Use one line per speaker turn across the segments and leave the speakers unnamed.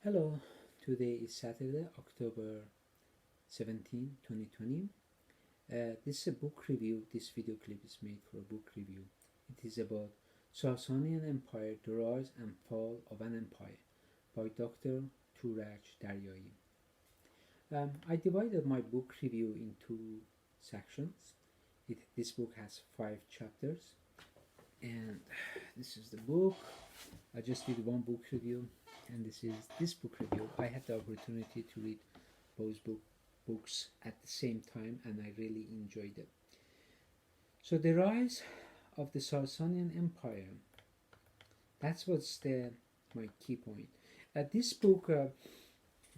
Hello, today is Saturday, October 17, 2020. This is a book review. This video clip is made for a book review. It is about Sasanian Empire, the Rise and Fall of an Empire by Dr. Touraj Daryaee. I divided my book review into sections. This book has 5 chapters, and this is the book. I just did one book review, and this is this book review. I had the opportunity to read both books at the same time, and I really enjoyed it. So the rise of the Sasanian Empire. That's what's my key point. This book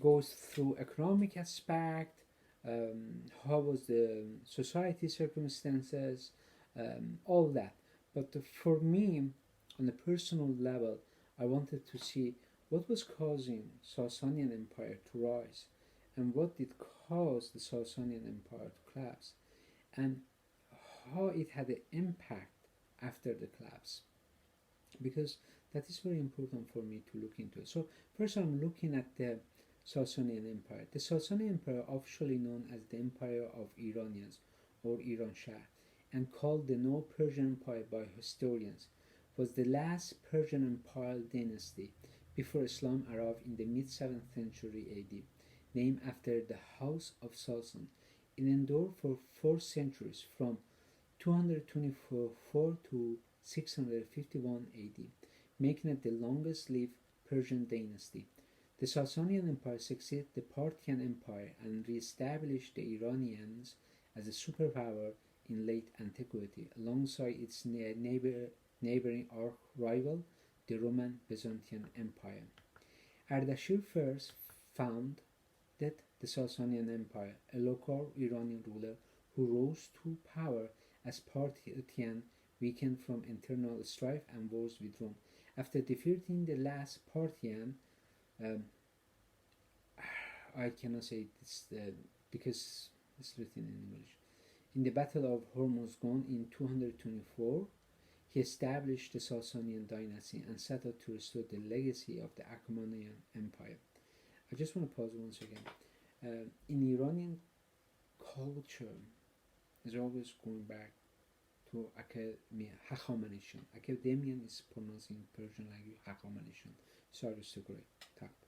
goes through economic aspect, how was the society circumstances, all that. But for me, on a personal level, I wanted to see what was causing Sasanian Empire to rise, and what did cause the Sasanian Empire to collapse, and how it had an impact after the collapse, because that is very important for me to look into. So first I'm looking at the Sasanian Empire. The Sasanian Empire, officially known as the Empire of Iranians or Eranshahr, and called the Neo-Persian Empire by historians, was the last Persian imperial dynasty before Islam arrived in the mid-7th century AD, named after the House of Sasan. It endured for 4 centuries, from 224 to 651 AD, making it the longest-lived Persian dynasty. The Sasanian Empire succeeded the Parthian Empire and re-established the Iranians as a superpower in late antiquity, alongside its neighboring archrival, the Roman-Byzantine Empire. Ardashir I founded the Sasanian Empire, a local Iranian ruler who rose to power as Parthian, weakened from internal strife and wars with Rome. After defeating the last Parthian, I cannot say this because it's written in English. In the Battle of Hormozdgan in 224, he established the Sasanian dynasty and set out to restore the legacy of the Achaemenid Empire. I just want to pause once again. In Iranian culture, is always going back to Achaemenid. Academian is pronounced in Persian language Achaemenid. So aristocratic type.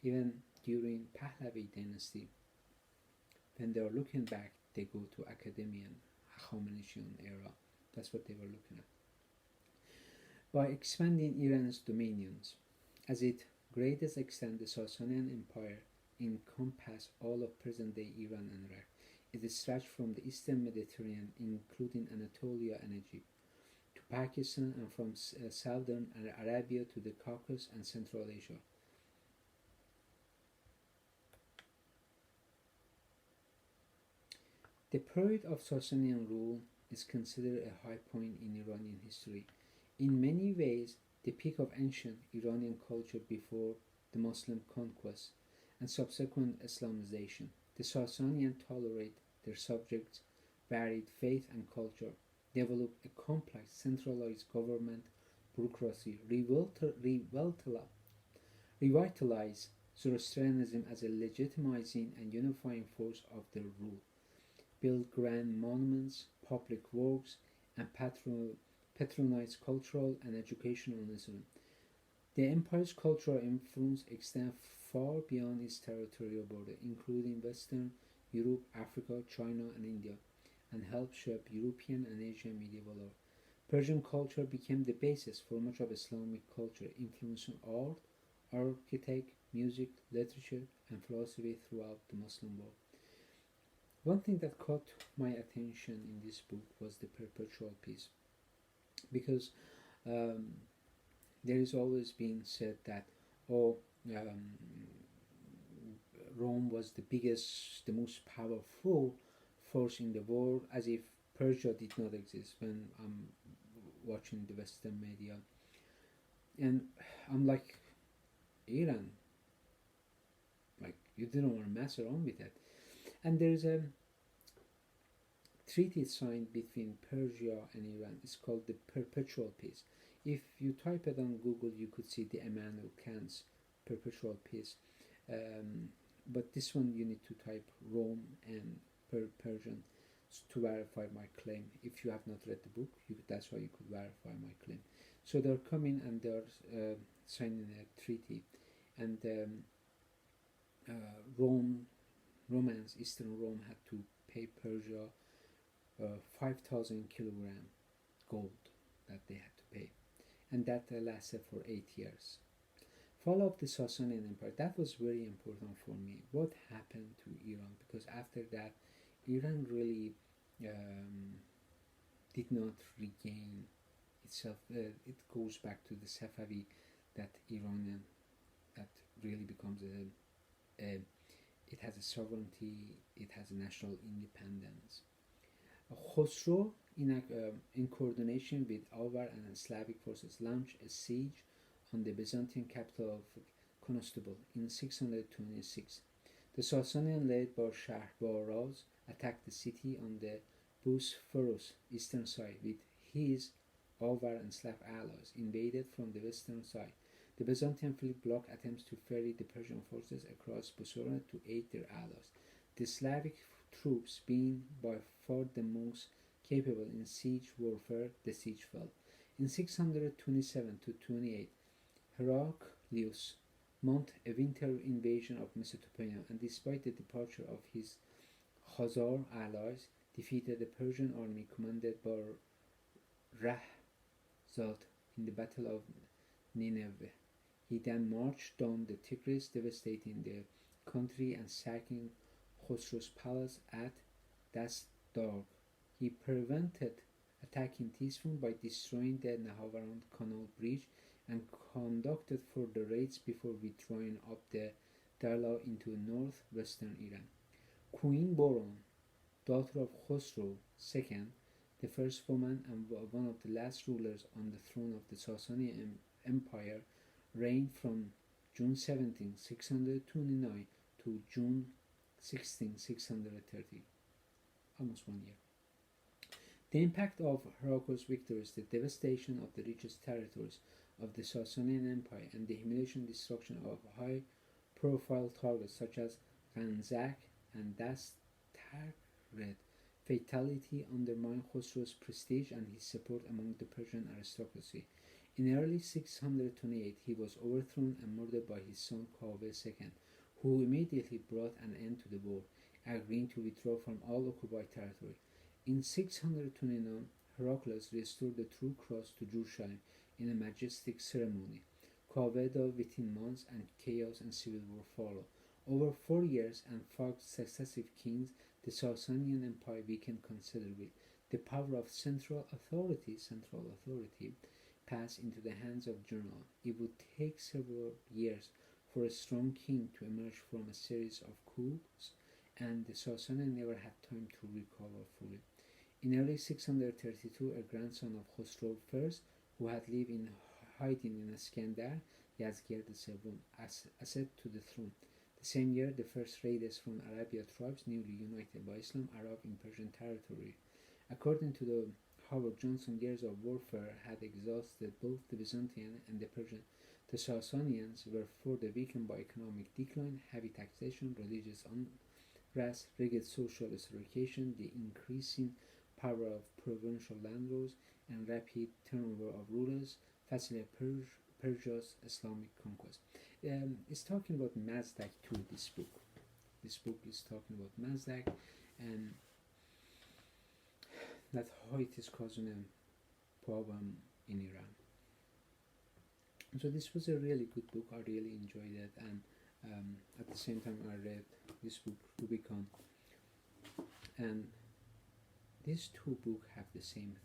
Even during Pahlavi dynasty, when they are looking back, they go to Academian Achaemenid era. That's what they were looking at. By expanding Iran's dominions, as its greatest extent, the Sasanian Empire encompassed all of present-day Iran and Iraq. It stretched from the eastern Mediterranean, including Anatolia and Egypt, to Pakistan, and from southern Arabia to the Caucasus and Central Asia. The period of Sasanian rule is considered a high point in Iranian history. In many ways, the peak of ancient Iranian culture before the Muslim conquest and subsequent Islamization. The Sasanians tolerate their subjects' varied faith and culture, developed a complex centralized government bureaucracy, revitalized Zoroastrianism as a legitimizing and unifying force of their rule, built grand monuments, public works, and patronized cultural and educational institutions. The empire's cultural influence extends far beyond its territorial border, including Western Europe, Africa, China, and India, and helped shape European and Asian medieval art. Persian culture became the basis for much of Islamic culture, influencing art, architecture, music, literature, and philosophy throughout the Muslim world. One thing that caught my attention in this book was the Perpetual Piece, because there is always been said that Rome was the biggest, the most powerful force in the world, as if Persia did not exist. When I'm watching the Western media, and I'm like, Iran, like, you didn't want to mess around with that. And there's a treaty signed between Persia and Iran. It's called the Perpetual Peace. If you type it on Google, you could see the Immanuel Kant's Perpetual Piece. But this one you need to type Rome and Persian to verify my claim. If you have not read the book, that's why you could verify my claim. So they're coming and they're signing a treaty, and Romans, Eastern Rome, had to pay Persia 5,000 kilogram gold that they had to pay, and that lasted for 8 years. Fall of the Sasanian Empire, that was very important for me. What happened to Iran? Because after that, Iran really did not regain itself. It goes back to the Safavi, that Iranian, that really becomes it has a sovereignty, it has a national independence. Khosrow, in coordination with Avar and Slavic forces, launched a siege on the Byzantine capital of Constantinople in 626. The Sasanian, led by Shahbaraz, attacked the city on the Bosphorus eastern side, with his Avar and Slav allies invaded from the western side. The Byzantine fleet blocked attempts to ferry the Persian forces across Bosphorus to aid their allies. The Slavic troops being by far the most capable in siege warfare, the siege fell. In 627 to 28, Heraclius mounted a winter invasion of Mesopotamia, and despite the departure of his Khazar allies, defeated the Persian army commanded by Rahzat in the Battle of Nineveh. He then marched down the Tigris, devastating the country and sacking Khosrow's palace at Dastarg. He prevented attacking Tisfun by destroying the Nahavaran Canal Bridge and conducted further raids before withdrawing up the Daryaee into northwestern Iran. Queen Boron, daughter of Khosrow II, the first woman and one of the last rulers on the throne of the Sasanian Empire, reigned from June 17, 629 to June 16, 630, almost 1 year. The impact of Heraclius' victories, the devastation of the richest territories of the Sasanian Empire, and the humiliation and destruction of high-profile targets such as Ghanzak and Dastarghed fatality undermined Khosrow's prestige and his support among the Persian aristocracy. In early 628, he was overthrown and murdered by his son Kaveh II, who immediately brought an end to the war, agreeing to withdraw from all occupied territory. In 629, Heraclius restored the True Cross to Jerusalem in a majestic ceremony. Kaveh died within months, and chaos and civil war followed. Over 4 years and 5 successive kings, the Sasanian Empire weakened considerably. The power of central authority passed into the hands of generals. It would take several years for a strong king to emerge from a series of coups, and the Sasanians never had time to recover fully. In early 632, a grandson of Khosrow I, who had lived in hiding in Iskandar, Yazgird II, ascended to the throne. The same year, the first raiders from Arabia tribes, newly united by Islam, arrived in Persian territory. According to the Howard Johnson, years of warfare had exhausted both the Byzantine and the Persian. The Sasanians were further weakened by economic decline, heavy taxation, religious unrest, rigid social segregation, the increasing power of provincial landlords, and rapid turnover of rulers, facilitated Persia's Islamic conquest. It's talking about Mazdak too, this book. This book is talking about Mazdak and that how it is causing a problem in Iran. So this was a really good book. I really enjoyed it, and at the same time I read this book, Rubicon, and these two books have the same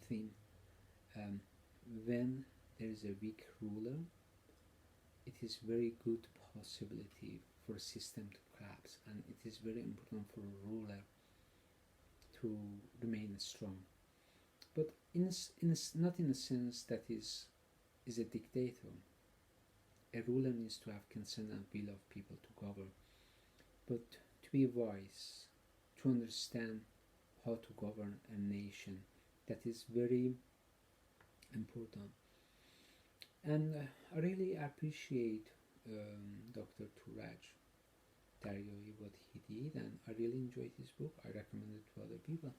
theme. When there is a weak ruler, it is very good possibility for a system to collapse, and it is very important for a ruler to remain strong, but not in a sense that is a dictator. A ruler needs to have consent and will of people to govern, but to be wise, to understand how to govern a nation, that is very important. And I really appreciate Dr. Touraj Daryaee what he did, and I really enjoyed his book. I recommend it to other people.